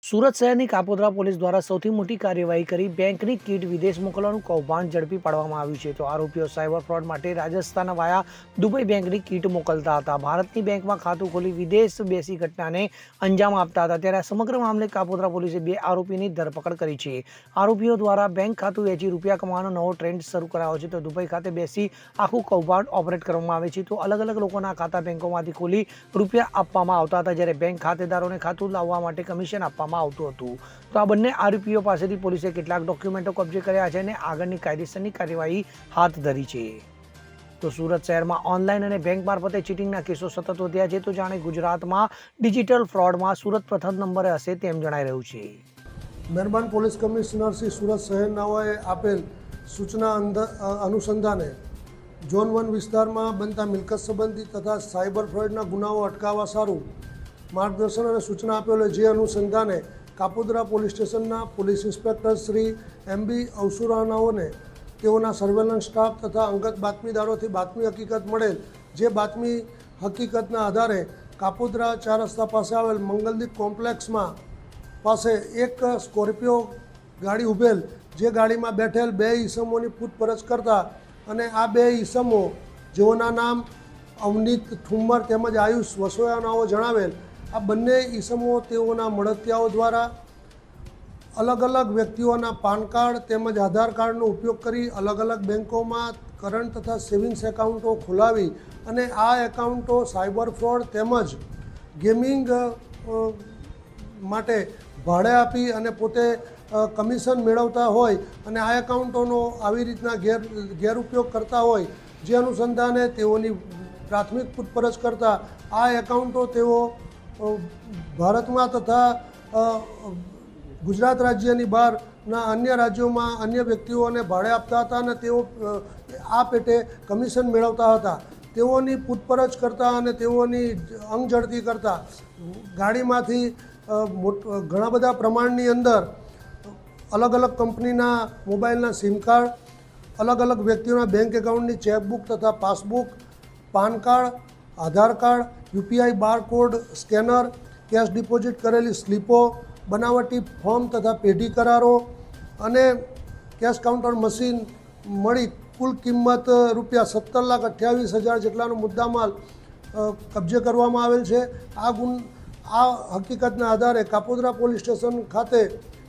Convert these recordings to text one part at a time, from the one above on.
સુરત શહેરની કાપોદ્રા પોલીસ દ્વારા સૌથી મોટી કાર્યવાહી કરી બેંકની કીટ વિદેશ મોકલવાનું કૌભાંડ ઝડપી પાડવામાં આવ્યું છે. તો આરોપીઓ સાયબર ફ્રોડ માટે રાજસ્થાન વાયા દુબઈ બેંકની કીટ મોકલતા હતા. ભારતની બેંકમાં ખાતું ખોલી વિદેશ બેસી ઘટનાને અંજામ આપતા હતા. ત્યારે આ સમગ્ર મામલે કાપોદ્રા પોલીસે 2 આરોપીની ધરપકડ કરી છે. આરોપીઓ દ્વારા બેંક ખાતું વેચી રૂપિયા કમાવાનો નવો ટ્રેન્ડ શરૂ કરાયો છે. તો દુબઈ ખાતે બેસી આખું કૌભાંડ ઓપરેટ કરવામાં આવે છે. તો અલગ અલગ લોકોના ખાતા બેંકોમાંથી ખોલી રૂપિયા આપવામાં આવતા હતા, જ્યારે બેંક ખાતેદારોને ખાતું લાવવા માટે કમિશન આપવામાં આવતું હતું. તો આ બંને આરોપીઓ પાસેથી પોલીસે કેટલાક ડોક્યુમેન્ટો કબજે કર્યા છે અને આગળની કાયદેસરની કાર્યવાહી હાથ ધરી છે. તો સુરત શહેરમાં ઓનલાઈન અને બેંક મારફતે ચીટિંગના કેસો સતત વધ્યા છે. તો જાણે ગુજરાતમાં ડિજિટલ ફ્રોડમાં સુરત પ્રથમ નંબરે હશે તેમ જણાઈ રહ્યું છે. મહેરબાન પોલીસ કમિશનર શ્રી સુરત શહેરનાઓએ આપેલ સૂચના અનુસંધાને ઝોન 1 વિસ્તારમાં બનતા મિલકત સંબંધી તથા સાયબર ફ્રોડના ગુનાઓ અટકાવવા સારું માર્ગદર્શન અને સૂચના આપેલ, જે અનુસંધાને કાપોદ્રા પોલીસ સ્ટેશનના પોલીસ ઇન્સ્પેક્ટર શ્રી MB અવસુરાનાઓને તેઓના સર્વેલન્સ સ્ટાફ તથા અંગત બાતમીદારોથી બાતમી હકીકત મળેલ, જે બાતમી હકીકતના આધારે કાપોદ્રા 4 રસ્તા પાસે આવેલ મંગલદીપ કોમ્પ્લેક્સમાં પાસે એક સ્કોર્પિયો ગાડી ઉભેલ, જે ગાડીમાં બેઠેલ 2 ઈસમોની પૂછપરછ કરતા અને આ 2 ઈસમો જેઓના નામ અવનીત ઠુમ્મર તેમજ આયુષ વસોયાનાઓ જણાવેલ. આ બંને ઈસમો તેઓના મળતિયાઓ દ્વારા અલગ અલગ વ્યક્તિઓના પાન કાર્ડ તેમજ આધાર કાર્ડનો ઉપયોગ કરી અલગ અલગ બેન્કોમાં કરંટ તથા સેવિંગ્સ એકાઉન્ટો ખોલાવી અને આ એકાઉન્ટો સાયબર ફ્રોડ તેમજ ગેમિંગ માટે ભાડે આપી અને પોતે કમિશન મેળવતા હોય અને આ એકાઉન્ટોનો આવી રીતના ગેરઉપયોગ કરતા હોય, જે અનુસંધાને તેઓની પ્રાથમિક પૂછપરછ કરતા આ એકાઉન્ટો તેઓ ભારતમાં તથા ગુજરાત રાજ્યની બહારના અન્ય રાજ્યોમાં અન્ય વ્યક્તિઓને ભાડે આપતા હતા અને તેઓ આ પેટે કમિશન મેળવતા હતા. તેઓની પૂછપરછ કરતા અને તેઓની અંગઝડતી કરતા ગાડીમાંથી ઘણા બધા પ્રમાણની અંદર અલગ અલગ કંપનીના મોબાઈલના સિમ કાર્ડ, અલગ અલગ વ્યક્તિઓના બેંક એકાઉન્ટની ચેકબુક તથા passbook, PAN card, Aadhaar card, UPI barcode scanner, cash deposit કરેલી સ્લીપો, બનાવટી ફોર્મ તથા પેઢી કરારો અને કેશ કાઉન્ટર મશીન મળી કુલ કિંમત રૂપિયા 17,28,000 જેટલાનો મુદ્દામાલ કબજે કરવામાં આવેલ છે. આ હકીકતના આધારે કાપોદ્રા પોલીસ સ્ટેશન ખાતે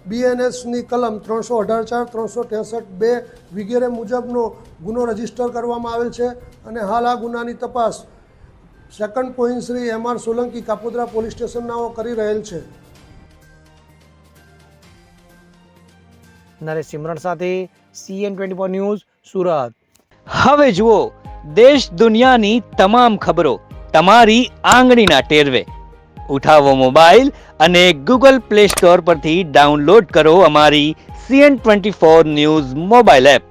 BNSની કલમ 318(4), 363(2) વગેરે મુજબનો ગુનો રજીસ્ટર કરવામાં આવેલ છે અને હાલ આ ગુનાની તપાસ second point Shri MR Solanki Kapodra police સ્ટેશનનાઓ કરી રહેલ છે. નરેશ સિમરણ સાથે CN24 ન્યૂઝ સુરત. હવે જુઓ દેશ દુનિયાની તમામ ખબરો તમારી આંગળીના ટેરવે. ઉઠાવો મોબાઈલ અને Google Play Store પરથી ડાઉનલોડ કરો અમારી CN24 ન્યૂઝ મોબાઈલ એપ.